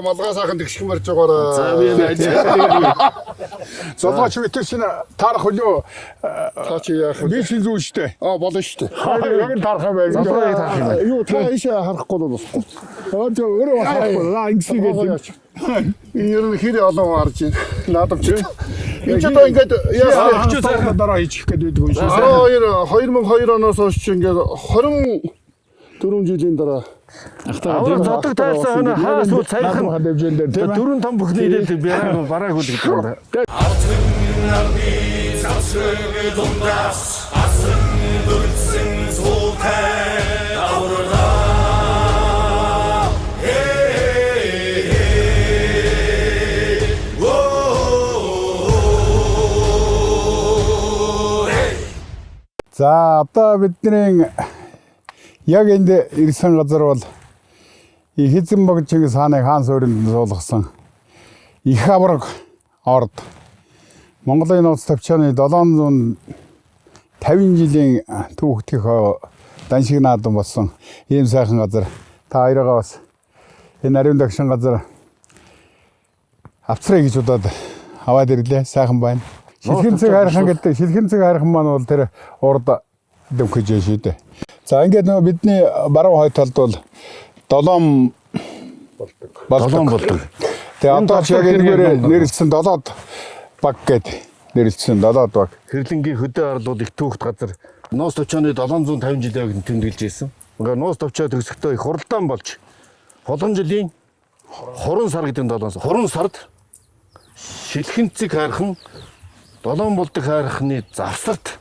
малгай сайхан тэгших марж байгаараа. За би яаж. Золгооч өтөр чинь таарах хөлөө. Та чи яах вэ? Би чинь зүү штэ. Болно шүү дээ. Яг нь таарах юм байна. Золгоёг таарах юм байна. Юу та ийшээ харахгүй бол болохгүй. Аач өөрөө харахгүй. Аа ингэсгээд. Ер нь хэр олон харж байна. Наадам чи. Энд ч одоо ингээд яасан Хичээ сайхан дараа хийчих гээд байдаг юм шиг. 2002 оноос хойш чи ингээд 24 жилийн дараа Авраг зодог таарсан хоноо хаас үл саяхан хадавжэн дээр тийм ээ. дөрөв том бүхний хэлээд барааг үлдэх юм байна. За одоо бидний яг энд ирсэн газар бол их эзэн богд Чингис хааны хаан суурьнд суулгасан их авраг орд Монголын нууц төвчөөний 750 жилийн түүхтих даншиг наадам болсон ийм сайхан газар та хоёроо бас энэ ариун дагшин газар авцраа гэж удаад аваад ирлээ сайхан байна. Шилхэн цэг хайрхан гэдэг шилхэн цэг хайрхан маань бол тэр урд дэмхэж шүү дээ. За ингээд нөгөө бидний баруун хой талд бол долоом болдог. Тэгээ одоо ч яг энэгээр нэрлсэн долоод баг гэд нэрлсэн долоод баг. Хэрлэнгийн хөдөө арлууд их түүхт газар нуус төвчөөний 750 жилийн тэмдэглэж ирсэн. Ингээ нуус төвчөө төгсөхдөө их хуралдаан болж холон жилийн хорон сар гэдэг 7 сар. Хорон сард шилхэн цэг хайрхан долоон болдог хайрхны завсарт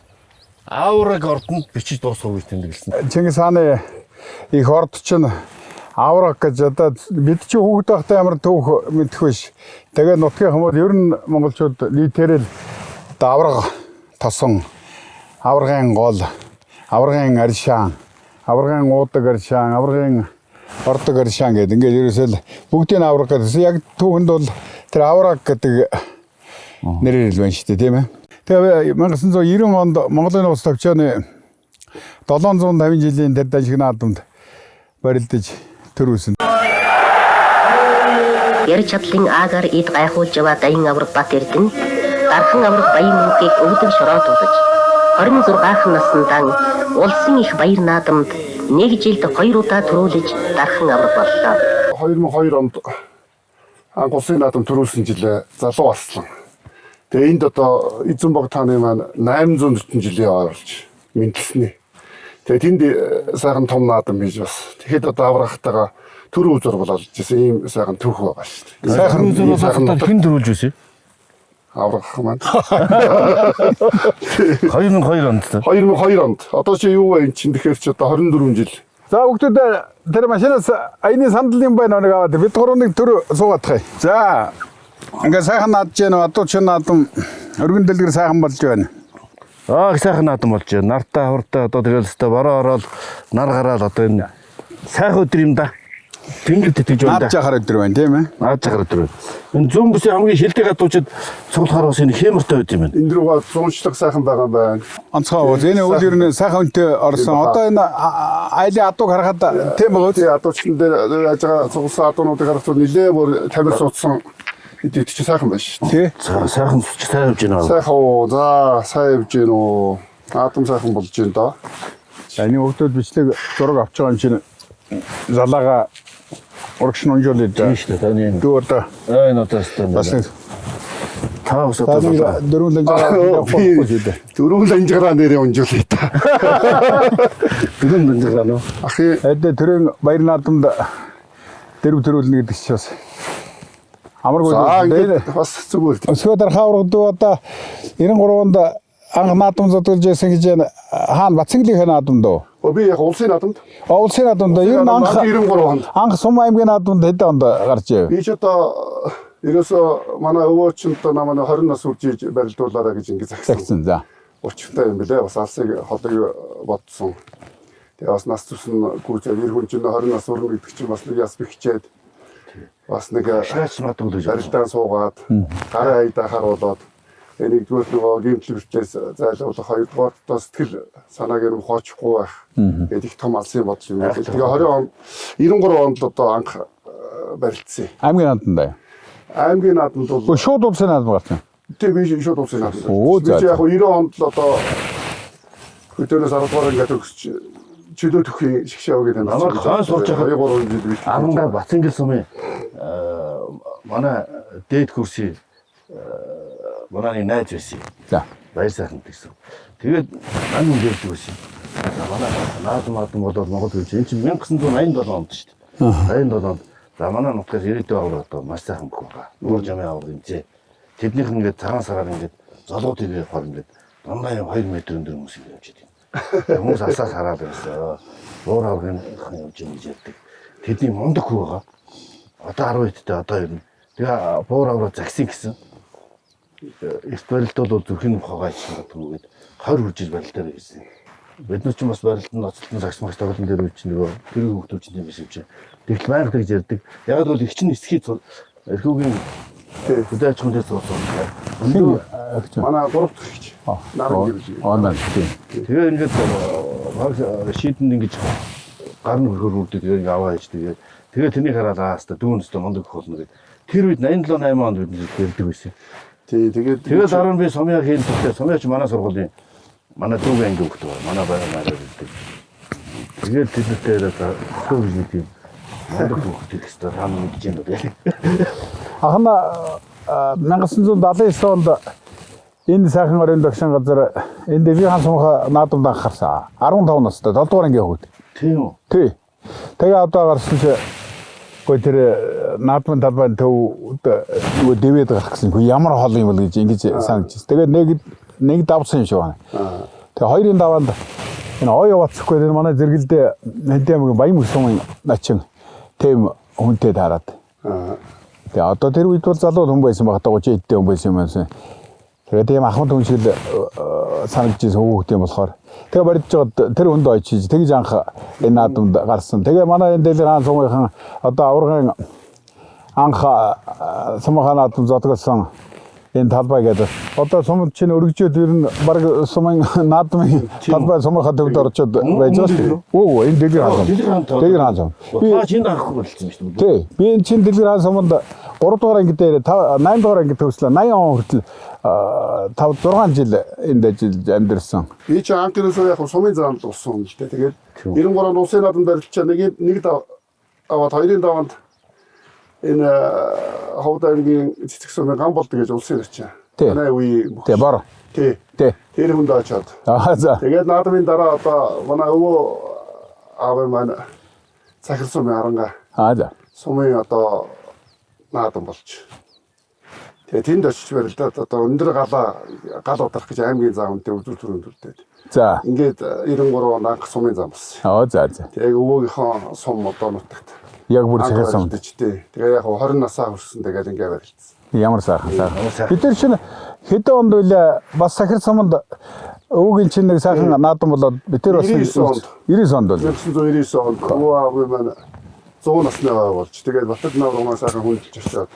авраг ордонд бичиж дуусгав гэж тэмдэглэсэн. Чингис хааны их орд чинь авраг гэж одоо бид чи хүүхэд байхдаа ямар түүх мэдэх биш. Тэгээ нутгийн хүмүүс ер нь монголчууд нийтээрэл авраг тосон, аврагын гол, аврагын аршаан, аврагын уудаг аршаан, аврагын ордог аршаан гэдэг ингээд ерөөсөө бүгдийн авраг гэсэн. Яг түүхэнд бол тэр авраг гэдэг нэрээр л байна шүү дээ тийм ээ. Тэгээ 1990 онд Монголын улс төвчөөний 750 жилийн тэр даншиг наадамд барилдаж төрүүлсэн. Ярь чадлын аагаар эд гайхуулж яваа даян авраг бат эрдэнэ дархан авраг баян мөнхийг өвдөг шороотуулж 26хан насндан улсын их баяр наадамд нэг жилд 2 удаа төрүүлж дархан авраг боллоо. 2002 онд анх улсын наадам төрүүлсэн жилээ залуу болсон. Тэгээ энд одоо эзэн богд хааны маань 840 жилийн орж мэдлснэ. Тэгээ тэнд сайхан том наадам хийж бас. Тэгэхэд одоо аврагтайгаа төр үзүр болоод жисэн ийм сайхан түүх байгаа шүү дээ. Сайхан үзүүрээс хэн төрүүлж байсан? Авраг маань. 2002 онд. 2002 онд. Одоо чи юу вэ эн чинь тэгэхээр чи одоо 24 жил. За бүгдээ тэр машинаас аяны сандлын байна нэг аваад бид гурван төр суугаадах. За ингээд сайхан наадж гэнэ одоо ч наадам өргөн дэлгэр сайхан болж байна. Аа сайхан наадам болж байна. Нартаа хурдаа одоо тэгэл өстө бороо ороод нар гараад одоо энэ сайхан өдөр юм да. Тэнгэр тэтгэж байна да. Наад жахаар өдөр байна тийм ээ. Наад жахаар өдөр байна. Энэ зүүн бүсийн хамгийн шилдэг гадуучид цуглахаар бас энэ хэмэртэй байд юм байна. Энд рүүгээ зуунчлах сайхан байгаа юм байна. Онцгой уу. Энэ үйл ер нь сайхан үнэтэй орсон. Одоо энэ айлын адууг харахад тийм байгаа. Тэгээ адуучсан дээр яаж байгаа цугласан адуунуудыг харахад нилээ бүр тамир суудсан. Эд чи сайхан байна шүү дээ. За сайхан ч сайн явж байна. Сайхан уу. За сайн явж байна уу. Наадам сайхан болж байна да. Энэ хөлтөд бичлэг зураг авч байгаа юм чинь залаага урагш нунжуулээд Тийм шүү дээ. Таны энэ дүү одоо энэ одоо бас өстө таа ус одоо дөрвөн ланжаа Дөрвөн ланжгараа нэрээ унжуулъя та. дөрвөн ланжгараа нөө. Ахи эдэ төрийн баяр наадамд дэрв төрүүлнэ гэдэг чинь бас амаргүй бас зүгээр. өсгөө дарахаа ургадуу одоо 93 онд анх наадам зодуулж байсан гэж хаан Бацангийн наадам дөө. Би яг улсын наадамд. Улсын наадамд ер нь анх 93 онд. анх Сум аймгийн наадамд хэдэн онд гарч ив. Би ч одоо ерөөсөө манай өвөөчөнд намайг 20 нас үржиж барилдуулаарай гэж ингэ Загсан загсан. за. 30-тай юм билээ. Бас алсыг холыг бодсон. Тэгээ бас нас тусан гүйж ир хүн чинь 20 нас өрнө гэдэг чинь бас нэг яс бихчээд бас нэг шаач матгүй гэж барилдаан суугаад гарын айдаа харуулад нэгдүгээр нөгөө гимтэл бэртлээс зайлуулах, хоёрдугаар одоо сэтгэл санааг нь хоочихгүй байх гэдэг их том алсын бодол юм. Тэгээ 20 он 93 онд одоо анх барилдсан. Аймгийн наадмаа. Аймгийн наадмад бол Шууд улсын наадам гарсан. тэг би шууд улсын наадмад. Оо, Би за, яг 90 онд л одоо хөдөөнөөс 10 дугаар ингээд өгч чөлөө төхний шгшээ өгөөд байна. Намайг хаан сурч байхад 2 3 жил биш. 10-аар Бацангил сумын манай дээд курсын манай найз байсан. За. Баяр сайхан гэсэн. Тэгээд мань хүн ярьдаг байсан. Манай наадам болоод Монгол хэл энэ чинь 1987 онд шүү дээ. 87 онд за манай нутгаар ирээдүйн авар одоо маш сайхан бүх байгаа. Нуур жамын авар гинцээ. Тэднийх ингээд цагаан сараар ингээд золгууд ирэх хол ингээд дандаа 2 м өндөр хүмүүс ингээд явж идэв. Хүмүүс асаас хараад байсан. Нуур аврын явж байгаа гэж ярьдаг. Тэдний мундаг хүү байгаа. Одоо 10 эдтэй одоо ер нь. Тэгээ буур авраа загсан гэсэн. Эрт барилт бол зүрхийн хогоо ичнэ гэдэг 20 хүржил барилтаар байсан. Бид нар ч бас барилтанд ноцтон загсмагч тоглолтын дээр үуч нөгөө тэр хүмүүс чинь юм шиг чинь. Тэгтэл байнга тэгж ярьдаг. Яг бол их чинь эсхий эрхүүгийн хөдөөж хүндээс цуцсан. Манай 3 дахь гэж. Наран гэж. Оноо. Тэгээ ингээд шийдэнд ингэж гарны хөрхөр үрдэг тэгээ аваа хийж тэгээ тэрний хараад ааста дүүнэстэй мундаг болно гэдэг. Тэр үед 87 8 онд бид ярьдаг байсан. Тэгээд дараа нь би сумья хийлдэгтэй сумьяч манай сургуулийн манай дүүгийн анги хөлт байна. Манай байраар ирдэг. Тэгээд тэднэртэй зөв нэг тийм мундаг хөлт ихтэй та мэдж байна уу гэх. Анхна 1979 онд энэ сайхан орон дагшин газар энэ Дэвийн сумха наадамд анхаарсан. 15 настай 7 дугаар ангийн хүүхэд. Тийм үү? Тий. Тэгээ одоо гарсан чи гоо тэр наадмын талбайн төв нөгөө дэвэд гарах гэсэн хөө ямар хол юм бол гэж ингэж санагдчихсэн. Тэгээ нэг давсан юм шиг байна. Тэгээ хоёрын даваанд энэ ой яваацхгүй энэ манай зэрэгэлдээ хэдэмгийн баян мөсөмийн начин тэм хүнтэй таарад. Тэгээ одоо тэр үед бол залуу хүн байсан баг 30 эдтэй хүн байсан юм байна. Тэгээд тийм ахмад хүн шиг санагдчихсан хүүхэд юм болохоор тэгээ барьж жоод тэр хүнд очиж тэгж анх энэ наадамд гарсан. Тэгээ манай энэ Дэвийн сумынхан одоо аврагын анх сумынхаа наадам зодголсон энэ талбай гэдэг. Одоо сумд чинь өргөжөөд ер нь баг сумын наадмын талбай сумынхаа төвд орчод байж байгаа шүү дээ. Оо энэ Дэвийн сум. Та чинь авахгүй болсон шүү дээ. Тий. Би энэ чинь Дэвийн сумд 3 дугаар анги дээр 8 дугаар анги төгслөө 80 он хүртэл 5 6 жил энд ажиллаж амьдэрсэн. Би ч анхнаас яг сумын заанд болсон юм л дээ. Тэгээд 93 он улсын наадам барилчаа нэг аваад хоёрын даваанд энэ ховд аймгийн цэцэг сумын ган болдог гэж улсын ирчээ. Манай үе Тий бор. Тий. Тэр хүнд очоод. За. Тэгээд наадмын дараа одоо манай өвөө аав маань цахил сумын аранга. За. Сумын одоо наадам болж. Тэгээд тэнд очиж барилдаад одоо өндөр гал ударах гэж аймгийн зам үнтэй үзүүр төрөнд үлдээд. За. Ингээд 93 онд анх сумын зам болсон. За. Тэгээд өвөөгийнхөө сум одоо нутагт. Яг бүр цахил сум. Тэгээ яг 20 насаа хүрсэн тэгээд ингээд барилдсан. Ямар сайхан. Бид нар чинь хэдэн онд вэ бас сахир суманд өвгийн чинь нэг сайхан наадам болоод бид нар бас 99 онд бол 1999 онд өвөө аав маань 100 насны болж тэгээд Батад наврагнаа сайхан хүндэлж очиод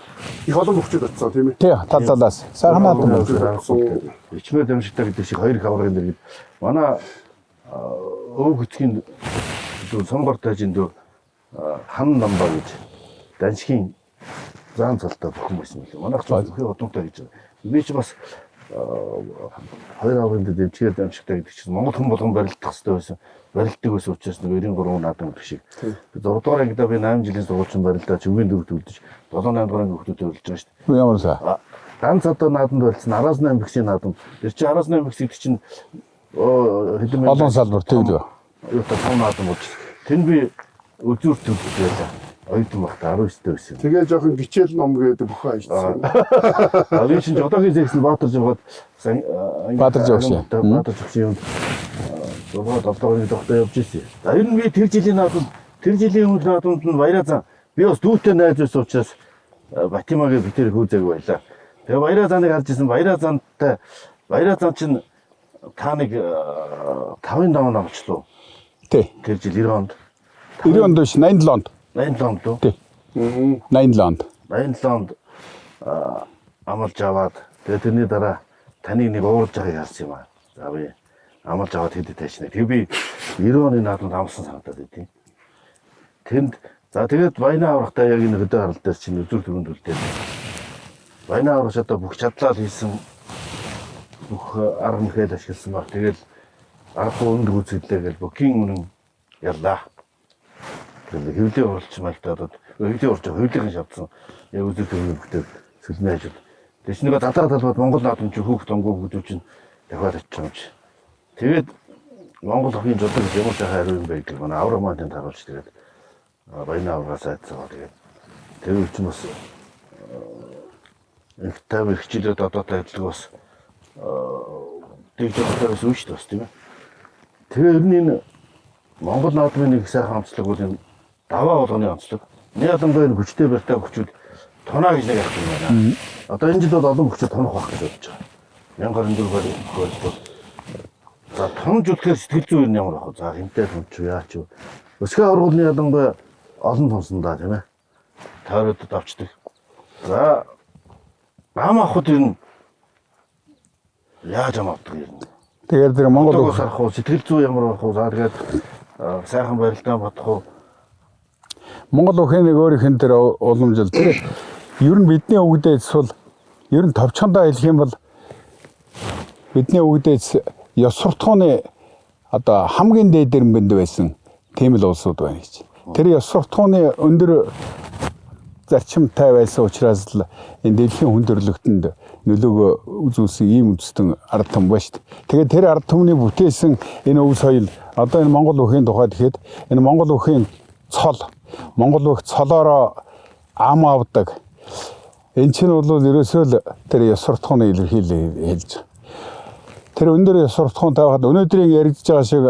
их олон хөвчөд очсон тийм ээ. Тий, талаас сайхан наадам болсон. Ичмэр дамжигтай гэдэг шиг хоёр их аврагын дээр манай өв хөтгийн сонгор тажинд хан намбаа гэж даншгийн заан цалтай бүхэн байсан юм. Манайх ч бүхэн удамтай гэж. Би ч бас хоёр аврагын дээр дэмжгээр дамжигтай гэдэг чинь Монгол хүн болгон барилдах хэрэгтэй байсан. Барилддаг байсан учраас 93 наадам гэх шиг. 6 дугаар ангидаа би 8 жилийн сургуучин барилдаа чүгийн дөрөвт үлдэж 7 8 дугаар анги хүмүүстээ үлдэж байгаа шүү дээ. Ямар сайн. Ганц одоо наадамд барилдсан 18 биксийн наадам. Тэр чинь 18 бикс гэдэг чинь хэдэн мянган олон салбар тэглээ. Юу та том наадам болж. Тэнд би үзүүр төвлөж байлаа. Оюутан багтаа 19-тэй байсан. Тэгээ жоохон гिचээл ном гэдэг бүхэн ажилласан. Би чинь жодоогийн зэгсэн Баатар жавгаад Баатар жавшин. Баатар жавшин юм. Зургаад долдоогийн тогтоо явж ирсэн. За ер нь би тэр жилийн өмнө наадамд нь Баяраа зан би бас дүүтэй найз байсан учраас Батимагийн би тэр хөөзээг байлаа. Тэгээ Баяраа заныг харж ирсэн. Баяраа зан чинь та нэг 5-ын даваа намчлуу. Тий. Тэр жил 90 онд. 90 онд биш 87 онд. 87 онд уу? Тий. 87 онд. 87 онд амлж аваад тэгээ тэрний дараа таныг нэг уурлж байгааг харсан юм аа. За би амлж аваад хэд тайшнаа. Тэгээ би 90 оны наадамд амлсан санагдаад байдیں۔ Тэнд За тэгээд Баяна аврахтаа яг энэ хөдөө харал дээр чинь үзүүр төгөнд үлдээд. Баяна аврах одоо бүх чадлаа хийсэн бүх арга мэхэд ашигласан баг. Тэгээд арга өндөр үзэгдлээ гэж бүхийн үнэн яллаа. Тэгээд хөвлийн уралч мальтаа одоо хөвлийн уралч хөвлийнхэн шавдсан. Яг үзүүр төгөнд бүтэв сүлмээ ажил. Тэс нэг задлаа талбайд Монгол наадамч хүүхд онгоо бүгдүү чинь дахиад очиж байгаа юм чи. Тэгээд Монгол охин жолдог ямар сайхан хариу юм бэ гэх манай авраг маань тэнд харуулж тэгээд Баяна аврагаас айцгаа тэгээд тэр үчим бас ихтэй хичээлүүд одоо ажиллаг бас тэгж байгаас үүш тас тийм ээ. Тэгээ ер нь энэ Монгол наадмын нэг сайхан онцлог бол энэ даваа болгоны онцлог. Нэг ялангуяа энэ хүчтэй барьтай хүчүүд тунаа гэж нэг явах юм байна. Одоо энэ жил бол олон хүчтэй тунах байх гэж бодож байгаа. 1024 хөл бол за тонж үлдэхээр сэтгэл зүйн ямар ах вэ? За хинтээ тонч яач вэ? Өсгөө ургуулны ялангуяа олон тонсондаа тийм ээ. Тойроод авчдаг. За ам ахуд ер нь яаж амаавдаг юм. Тэгээд тэр Монгол сарах уу сэтгэл зүй ямар байх вэ? За тэгээд сайхан барилдаа бодох уу? Монгол өхөнийг өөрийнх нь тэр уламжил. Тэгээд ер нь бидний өвгдөөс бол ер нь товчхондоо хэлэх юм бол бидний өвгдөөс ёс суртахууны одоо хамгийн дээд дэрэмбэнд байсан тийм л улсууд байна гэж. Тэр ёс суртахууны өндөр зарчимтай байсан учраас л энэ дэлхийн хүн төрөлхтөнд нөлөөгөө үзүүлсэн ийм үндэстэн ард түмэн ба шүү дээ. Тэгээд тэр ард түмний бүтээсэн энэ өв соёл одоо энэ Монгол өхийн тухайд гэхэд энэ Монгол өхийн цол Монгол өх цолоороо ам авдаг. Энэ чинь бол ерөөсөө л тэр ёс суртахууны илэрхийлэл хэлж байгаа. Тэр өндөр ёс суртахуунтай байхад өнөөдрийн яригдж байгаа шиг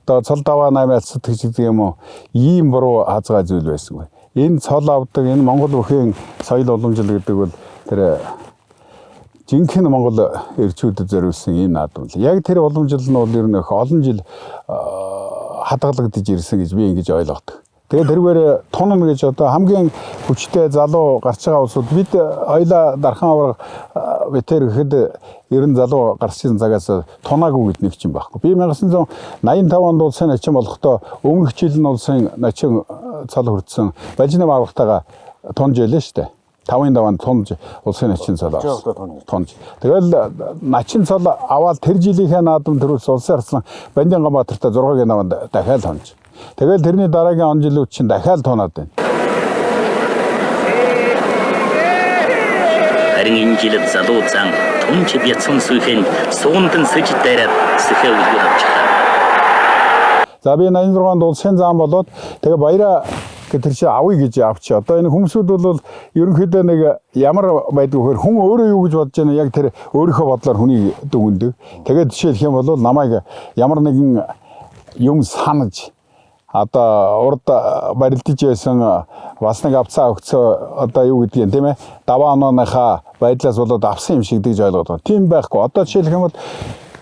одоо цол даваа 8 ацдаг гэдэг юм уу ийм буруу хазгай зүйл байсангүй. Энэ цол авдаг энэ Монгол өхийн соёл уламжил гэдэг бол тэр жинхэнэ Монгол эрчүүдэд зориулсан ийм наадам л. Яг тэр уламжил нь бол ер нь олон жил хадгалагдаж ирсэн гэж би ингэж ойлгодог. Тэгээд тэргээр тунна гэж одоо хамгийн хүчтэй залуу гарч байгаа улсууд бид хоёлаа дархан авраг битэр гэхэд ер нь залуу гарсан цагаас тунаагүй гэдэг нэг ч юм байхгүй. Би 1985 онд улсын начин болохдоо өмнөх жил нь улсын начин цол хүрдсэн Бажинам аврагтайгаа тунж ялээ шүү дээ. 5-ын даваанд тунж улсын начин цол авсан. Тунж. Тэгэл начин цол аваад тэр жилийнхээ наадам төрүүлсэн улсын арслан Бандин Ганбаатартай 6-гийн даваанд дахиад тунж. Тэгэл тэрний дараагийн он жилүүд чинь дахиад тунаад байна. Харин энэ жил залуу зан тунч бяцхан сүйхэн суундан сэж дайраад сэхэ үлгэр авч байгаа. За би 86 онд улсын зам болоод тэгээ баяра тэр чи авъя гэж авчи. Одоо энэ хүмүүсүүд бол ерөнхийдөө нэг ямар байдг вэхээр хүн өөрөө юу гэж бодож байна яг тэр өөрийнхөө бодлоор хүнийг дүгндэг. Тэгээд жишээлх юм бол намайг ямар нэгэн юм санаж одоо урд барилдаж байсан бас нэг авцаа өгцөө одоо юу гэдгийг тийм ээ даваа онооныхаа байдлаас болоод авсан юм шиг гэж ойлгоод байна. Тийм байхгүй. Одоо жишээлх юм бол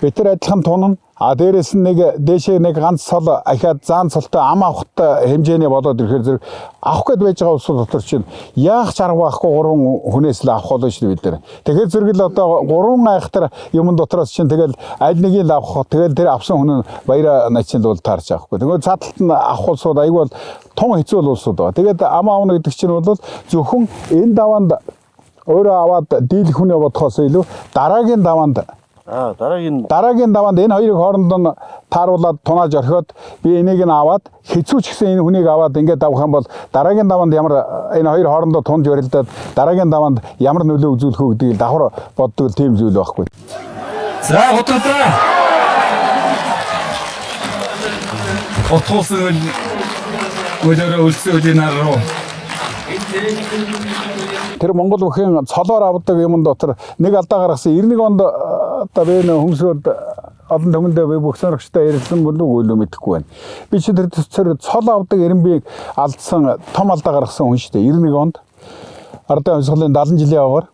битэр адилхан тунна а дээрээс нь нэг дээшээ нэг ганц цол ахаад заан цолтой ам авахтай хэмжээний болоод ирэхээр зэрэг авах гээд байж байгаа улсууд дотор чинь яах ч арга байхгүй 3 хүнээс л авах болно шүү дээ бид нар. Тэгэхээр зэрэг л одоо 3 айхтар юм дотроос чинь тэгэл аль нэгийг л авах. Тэгэл тэр авсан хүн нь баяра начин л бол таарч авахгүй. Тэгээд цааталт нь авах улсууд аяг бол тун хэцүү улсууд байгаа. Тэгээд ам аавна гэдэг чинь бол зөвхөн энэ даваанд өөрөө аваад дийлэх хүнээ бодохоос илүү дараагийн даваанд дараагийн даваанд энэ хоёрыг хооронд нь тааруулаад тунааж орхиод би энийг нь аваад хэцүү ч гэсэн энэ хүнийг аваад ингээд авах юм бол дараагийн даваанд ямар энэ хоёр хоорондоо тунж барилдаад дараагийн даваанд ямар нөлөө үзүүлэх үү гэдгийг давхар боддог тийм зүйл байхгүй. За хотодоо хотоосон өдөр үлсэн үдинаар руу тэр Монгол өхийн цолоор авдаг юм дотор нэг алдаа гаргасан 91 онд одоо би хүмүүсд олон түмэндээ би бүх сонирхчтой ярилцсан болов уу мэдэхгүй байна. Би ч тэр цол авдаг эренбийг алдсан том алдаа гаргасан хүн шүү дээ 91 онд. Ардын хувьсгалын 70 жилийн аваар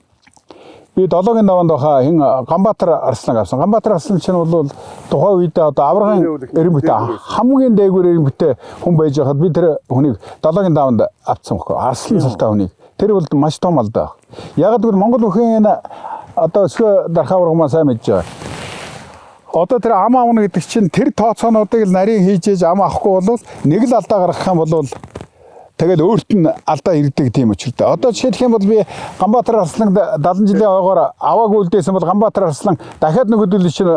би 7-гийн даваанд баха хин Ганбаатар Арслан авсан. Ганбаатар Арслан чинь бол тухайн үед одоо аврагын эренбитэй хамгийн дээгүүр эренбитэй хүн байж хахад би тэр хүнийг 7-гийн даваанд авцсан байхгүй. Арслан цолтой хүнийг. Тэр бол маш том алдаа. Яг гэвэл Монгол өхийн одоо өсгөө дархаа ургамаа сайн мэдж байгаа. Одоо тэр ам аавна гэдэг чинь тэр тооцоонуудыг л нарийн хийж ам авахгүй бол нэг л алдаа гаргах юм бол тэгэл өөрт нь алдаа ирдэг тийм учиртай. Одоо жишээлх юм бол би Ганбаатар Арслан 70 жилийн ойгоор аваагүй үлдээсэн бол Ганбаатар Арслан дахиад нөгөөдөл чинь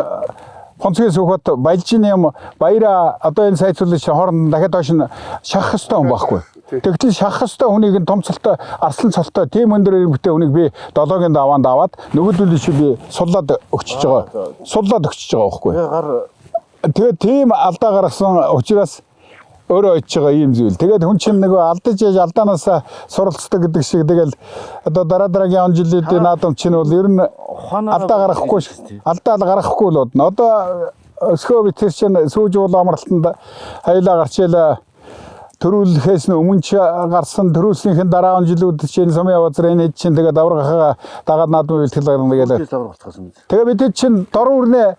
Хонцгоос өгөхөд баялжины юм баяра одоо энэ сайцуулж хооронд дахиад доош нь шахах ёстой юм байхгүй. Тэгтэл шахах ёстой хүнийг нь томцолтой арслан цолтой тийм өндөр ирэмтэй хүнийг би 7-гийн даваанд аваад нөгөөдөл чинь би суллаад өгчөж байгаа. Суллаад өгчөж байгаа байхгүй. Тэгээд тийм алдаа гаргасан учраас өөрөө очиж байгаа ийм зүйл. Тэгээд хүн чинь нөгөө алдаж яж алдаанаас суралцдаг гэдэг шиг тэгэл одоо дараагийн он жилийн наадам чинь бол ер нь алдаа гаргахгүй л бодно. Одоо өсгөө би тэр чинь сүүж уул амралтанд хайлаа гарчаалаа төрүүлэхээс өмнө ч гарсан төрүүлснийхэн дараа он жилүүд чинь сумын базар энэ чинь тэгээд аврагахаа дагаад наадмын бэлтгэл гаргана гээл. Тэгээ бид чинь дор үрнэ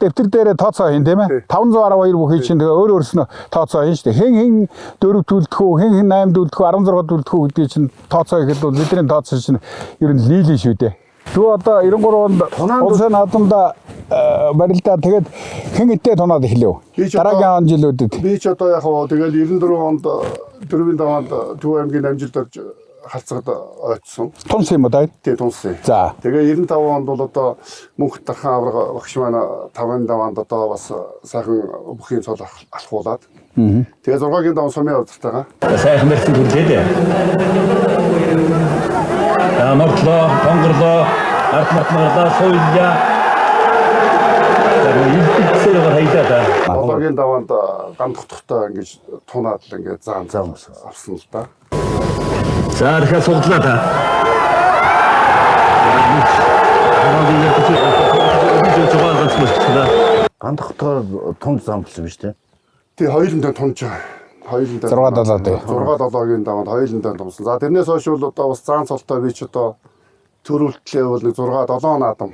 дэвтэр дээрээ тооцоо хийн тийм ээ. 512 бүхий чинь тэгээ өөр өөрснөө тооцоо хийн шүү дээ. Хэн 4 төлдөх үү, хэн 8 төлдөх үү, 16 төлдөх үү гэдгийг чинь тооцоо хийхэд бол бидний тооцоо чинь ер нь нийлэн шүү дээ. Тэгвэл одоо 93 онд улсын наадамда барилдаа тэгээд хэн эдээ тунаад эхлэв. Дараагийн он жилүүдэд. Би ч одоо яг хоо тэгэл 94 онд дөрвийн даваанд Төв аймгийн амжилт орж харцагд очсон. Тунс юм уу даа? Тий тунсан. За. Тэгээ 95 онд бол одоо Мөнх Дархан авраг багш маань 5-ын даваанд одоо бас сайхан бүхий цол алхуулад. Тэгээ 6-гийн даван сумын авдартайгаа. Сайхан барьсан түрлээ. Нортлоо, Тонгорлоо, Артмартмарлаа, Сойля. Одоогийн даваанд ган тогтохтой ингэж тунаад л ингэ заан авсан л да. За дахиад судлаа та. Ган тогтоор тун зам болсон биз дээ. Тий хоёулантай тунж хоёулантай 6-7-гийн даваанд хоёулантай тунсан. За тэрнээс хойш бол одоо бас заан цолтой би ч одоо төрүүлтлээ бол нэг 6-7 наадам.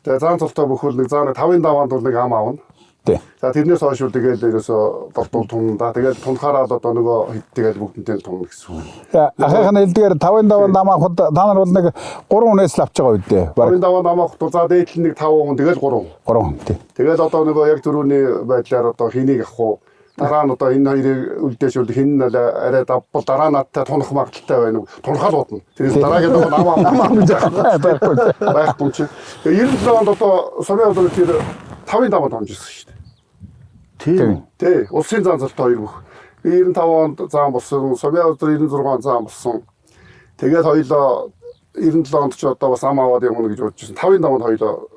Тэгээ заан цолтой бөхөл нэг зааны 5-ын даваанд бол нэг ам аавна. Тий. За тэрнээс хойш бол тэгэл ерөөсө дордул тунна. Тэгэл тунхаараа л одоо нөгөө хэд тэгэл бүгднтэй тунна гэсэн үг. За ахыхны хэлдгээр 5-ын даваанд ам авахд та нар бол нэг 3 хүнээс л авч байгаа үедээ. 5-ын даваанд ам авахд за дээдл нэг 5 хүн тэгэл 3. 3 хүн тий. Тэгэл одоо нөгөө яг түрүүний байдлаар одоо хэнийг авах уу? Дараа нь одоо энэ хоёрыг үлдээшүүл хин нь арай давбал дараа надтай тунах магадaltaй байна уу? Тунхаал бодно. Тэрээс дараагийн даваа ам гэж байхгүй чи. Тэгээ 97 онд одоо сумын одоо тэр 5-ын даваанд хамжирсан шүү дээ. Тийм. Тий, улсын зан цолт хоёр бүх. Би 95 онд заан болсон, сумын одоо 96 онд заан болсон. Тэгээд хоёлоо 97 онд ч одоо бас ам аваад явна гэж бодож байсан. 5-ын даваанд хоёлоо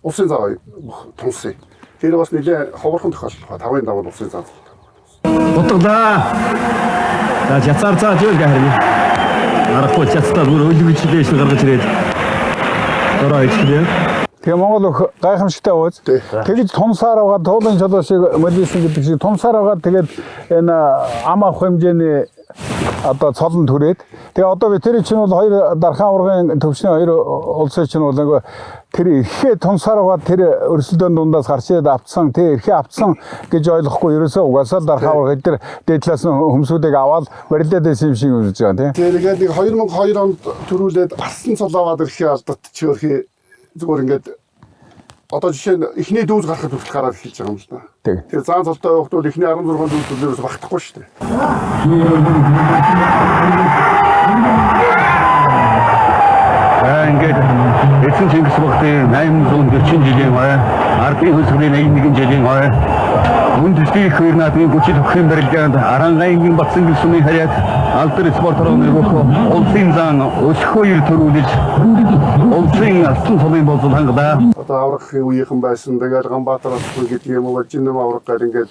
улсын зан тунсан. Тэр бас нэлээ ховорхон тохиолдол. 5-ын даваанд улсын зан. Утгалаа. За яцаар цаа жил гахарна. Арахгүй чацтаа бүр өлгөжлөө шүү гаргаж ирээд. Дөрөө ичлээ. Тэгээ Монгол гайхамшигтай ууз. Тэгж тунсаар байгаа туулын чулуу шиг модисэн гэдэг шиг тунсаар байгаа тэгээд энэ ам авах хэмжээний одоо цолон түрээд тэгээ одоо би тэр чинь бол хоёр дархан аврагын төвчний хоёр улсын чинь бол нөгөө тэр эрхээ тунсаар байгаа тэр өрсөлдөөн дундаас гарч ирээд автсан тэр эрхээ автсан гэж ойлгохгүй ерөөсөө угаасаа дархан авраг эдгээр дээдлээс нь хөмсүүдийг аваад барилдаад байсан юм шиг үзэж байгаа тийм. Тэгээд нэг 2002 онд төрүүлээд арслан цолооваад эрхээ алдат чи өрхий зүгээр ингээд одоо жишээ нь эхний дүүс гарахад хүртэл гараад эхэлж байгаа юм л да. Тэр заан цолтой явахд бол эхний 16 дүүс төлөөс багтахгүй шүү дээ. Ингээд эцэг Чингис багтын 840 жилийн хой, ардын хөлсгөрийн 81 жилийн хой, мөн төслийн их хоёр наадмын хүчит хөхрийн барилгаанд Арангаингийн Батсан гисүмийн харьяат алдар спорт орны улсын зан өсгөө төрүүлж улсын алсын цолын болол хангалаа. Одоо аврагын үеийнхэн байсан. Тэгээд Ганбаатар асгүй гэдэг юм уу, Жинэм авраг гал ингээд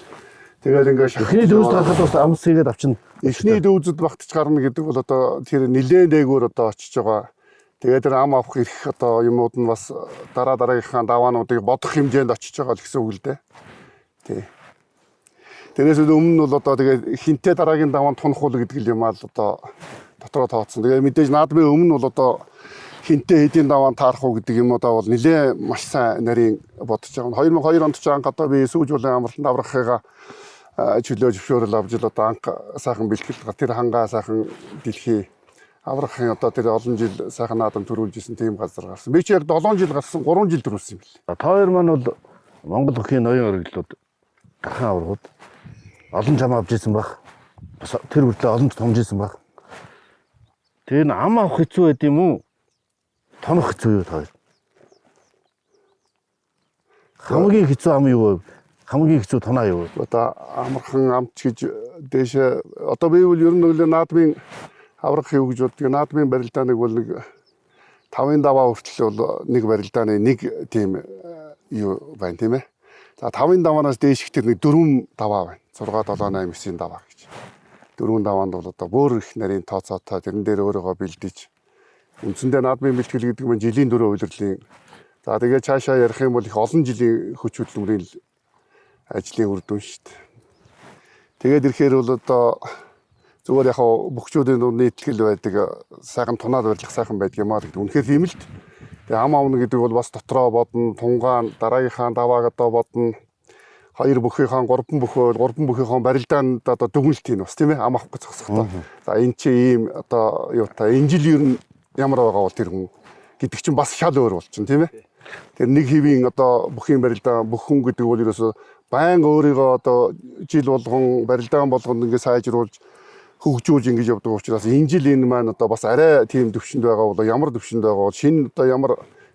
тэгэл ингээд Эхний дүүс гарахад бас амс хийгээд авчна. Эхний дүүзэд багтаж гарна гэдэг бол одоо тэр нилээн дээгүүр одоо очиж байгаа. Тэгээд тэр ам авах ирэх одоо юмуд нь бас дараагийнхаа даваануудыг бодох хэмжээнд очиж байгаа л гэсэн үг л дээ. Тий. Тэрээс өмнө нь бол одоо тэгээд хинтээ дараагийн даваанд тунхуул гэдэг юм аа л одоо дотроо тооцсон. Тэгээд мэдээж наадмын өмнө бол одоо хинтээ хэдийн даваан таарах уу гэдэг юм удаа бол нилээ маш сайн нарийн бодож байгаа. 2002 онд ч анх одоо би сүүж болон амралтанд аврахыгаа чөлөө зөвшөөрөл авч л одоо анх сайхан бэлтгэл тэр хангаа сайхан дэлхий аврахын одоо тэр олон жил сайхан наадам төрүүлж исэн тийм газар гарсан. Би ч яг 7 жил гарсан, 3 жил төрүүлсэн юм бэл. Та хоёр маань бол Монгол өхний ноён оргилууд дархан аврагууд олон жам авч ирсэн баг. бас тэр хүртэл олон томжсэн баг. Тэр н ам авах хэцүү байд юм уу? Тонох хэцүү юу та? Хамгийн хэцүү ам юу вэ? Хамгийн хэцүү тоноо юу вэ? Одоо амархан амч гэж дээшээ одоо би бол ер нь нөгөө наадмын аврах юу гэж боддог. Наадмын барилдааныг бол нэг 5-ын даваа хүртэл бол нэг барилдааны нэг тийм юу байна тийм ээ. За 5-ын даваанаас дээш ихтэй нэг 4 даваа байна. 6, 7, 8, 9-ийн даваа гэж. 4 даваанд бол одоо бүр их нарийн тооцоотой тэрэн дээр өөрөөгөө бэлдэж үндсэндээ наадмын бэлтгэл гэдэг нь жилийн 4 улирлын. За тэгээ цаашаа ярих юм бол их олон жилийн хүч хөдөлмөрийн ажлын үр дүн шүү дээ. Тэгээд ирэхээр бол одоо зүгээр яг бөхчүүдийн нийтлэл байдаг сайхан тунаад барилах сайхан байдаг юм аа гэдэг. Үнэхээр тийм л дээ. Тэгээ ам авна гэдэг бол бас дотроо бодно, тунгаан, дараагийнхаа давааг одоо бодно. 2 бүхийнхаа 3 бүхийнхаа барилдаанд одоо дүгнэлт юм бас тийм ээ ам авах гэж зогсохдоо. За энэ чи ийм одоо юу та энэ жил ер нь ямар байгаа бол тэр хүн гэдэг чинь бас шал өөр болчихно тийм ээ. Тэр нэг хэвийн одоо бүхийн барилдаа бүх хүн гэдэг бол ерөөсө баян өөрийгөө одоо жил болгон барилдаан болгонд ингэ сайжруулж хөгжүүлж ингэж явдаг учраас энэ жил энэ маань одоо бас арай тийм төвшөнд байгаа бол ямар төвшөнд байгаа бол шинэ одоо ямар